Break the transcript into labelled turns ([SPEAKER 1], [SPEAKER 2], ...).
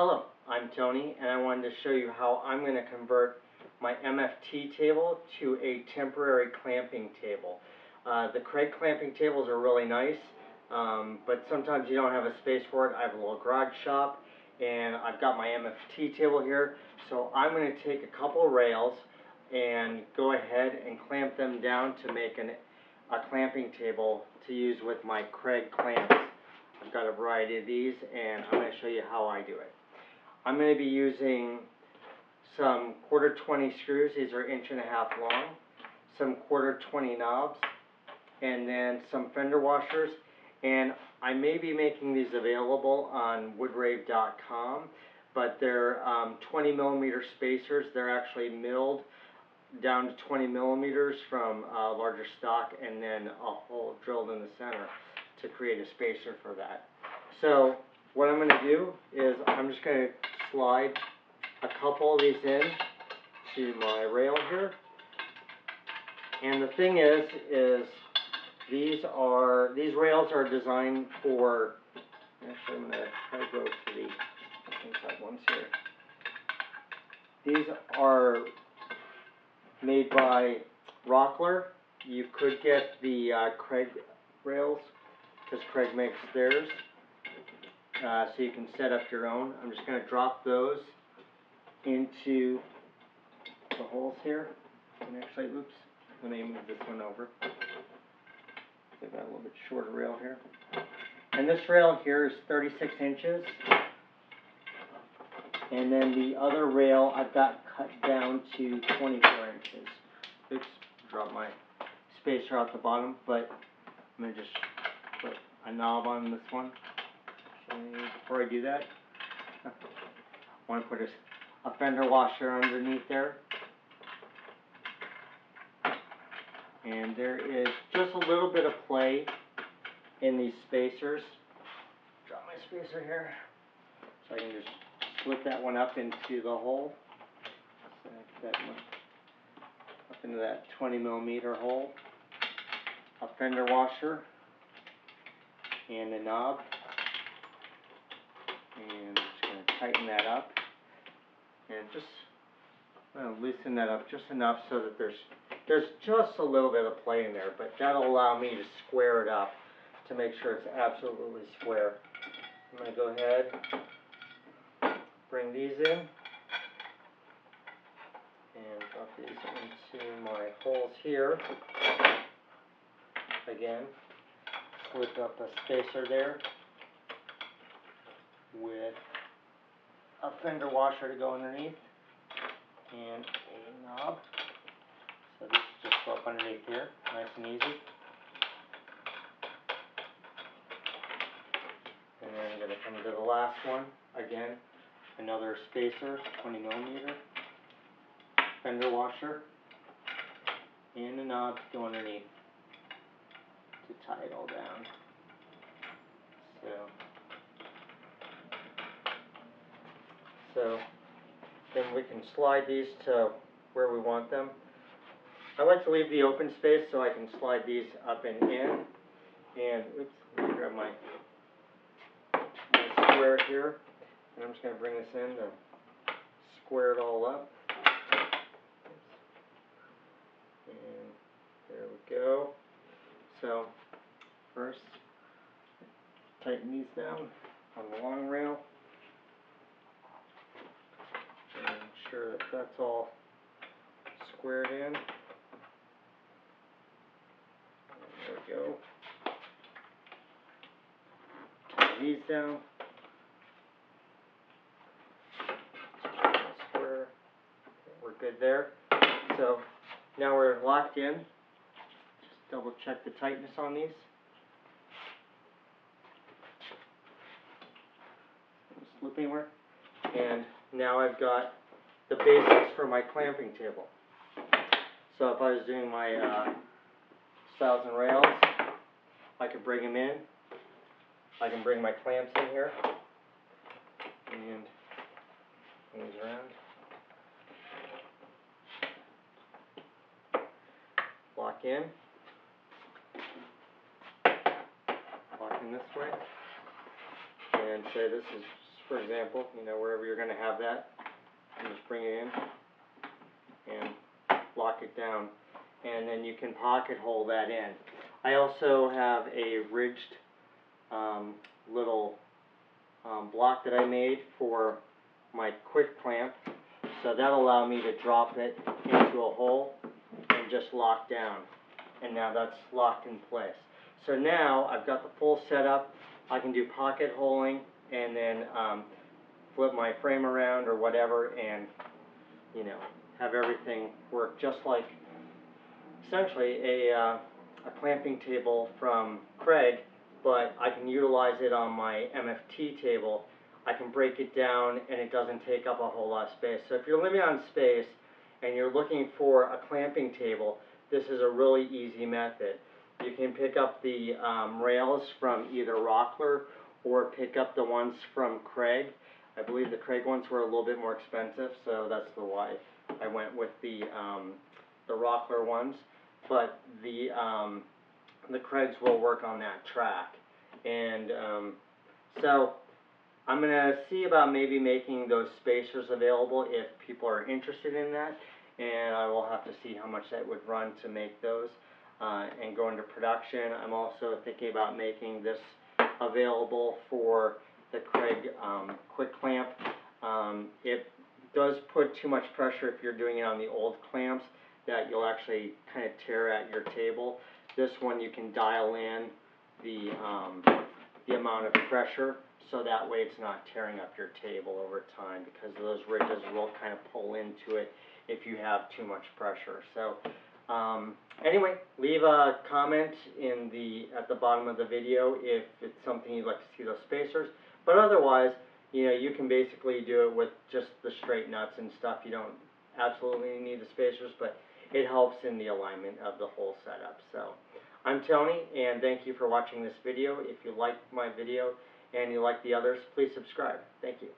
[SPEAKER 1] Hello, I'm Tony, and I wanted to show you how I'm going to convert my MFT table to a temporary clamping table. The Kreg clamping tables are really nice, but sometimes you don't have a space for it. I have a little garage shop, and I've got my MFT table here, so I'm going to take a couple of rails and go ahead and clamp them down to make a clamping table to use with my Kreg clamps. I've got a variety of these, and I'm going to show you how I do it. I'm going to be using some 1/4 20 screws. These are 1.5 inches long, some 1/4 20 knobs, and then some fender washers. And I may be making these available on woodrave.com, but they're 20 millimeter spacers. They're actually milled down to 20 millimeters from larger stock, and then a hole drilled in the center to create a spacer for that. So what I'm going to do is I'm just going to slide a couple of these in to my rail here. And the thing is these rails are designed for, actually I'm going to try to go to the inside ones here. These are made by Rockler. You could get the Kreg rails, because Kreg makes theirs. So you can set up your own. I'm just going to drop those into the holes here. And actually, oops, let me move this one over. I've got a little bit shorter rail here. And this rail here is 36 inches. And then the other rail I've got cut down to 24 inches. Oops, drop my spacer out the bottom, but I'm going to just put a knob on this one. Before I do that, I want to put a fender washer underneath there. And there is just a little bit of play in these spacers. Drop my spacer here, so I can just slip that one up into the hole. So that one up into that 20 millimeter hole. A fender washer and a knob. And I'm just going to tighten that up and just loosen that up just enough so that there's just a little bit of play in there, but that'll allow me to square it up to make sure it's absolutely square. I'm going to go ahead, bring these in, and drop these into my holes here. Again, slip up a spacer there with a fender washer to go underneath and a knob. So this just go up underneath here, nice and easy. And then I'm going to come to the last one. Again, another spacer, 20 millimeter, fender washer, and a knob to go underneath to tie it all down. So then we can slide these to where we want them. I like to leave the open space so I can slide these up and in. And oops, let me grab my square here. And I'm just going to bring this in to square it all up. And there we go. So first, tighten these down on the long rail. And ensure that that's all squared in. There we go. Tighten these down. Square. Okay, we're good there. So now we're locked in. Just double check the tightness on these. Don't slip anywhere. And now I've got the basics for my clamping table. So if I was doing my styles and rails, I could bring them in. I can bring my clamps in here and move these around. Lock in. Lock in this way. And say this is for example, you know, wherever you're going to have that. And just bring it in and lock it down. And then you can pocket hole that in. I also have a ridged little block that I made for my quick clamp. So that'll allow me to drop it into a hole and just lock down. And now that's locked in place. So now I've got the full setup. I can do pocket holing and then flip my frame around or whatever, and you know, have everything work just like essentially a clamping table from Kreg, but I can utilize it on my MFT table. I can break it down and it doesn't take up a whole lot of space. So if you're limited on space and you're looking for a clamping table, this is a really easy method. You can pick up the rails from either Rockler or pick up the ones from Kreg. I believe the Kreg ones were a little bit more expensive, so that's why I went with the Rockler ones. But the Kregs will work on that track. And so I'm going to see about maybe making those spacers available if people are interested in that. And I will have to see how much that would run to make those and go into production. I'm also thinking about making this available for the Kreg quick clamp. It does put too much pressure if you're doing it on the old clamps, that you'll actually kind of tear at your table. This one you can dial in the amount of pressure, so that way it's not tearing up your table over time, because those ridges will kind of pull into it if you have too much pressure. So anyway, leave a comment at the bottom of the video if it's something you'd like to see those spacers. But otherwise, you know, you can basically do it with just the straight nuts and stuff. You don't absolutely need the spacers, but it helps in the alignment of the whole setup. So I'm Tony, and thank you for watching this video. If you liked my video and you like the others, please subscribe. Thank you.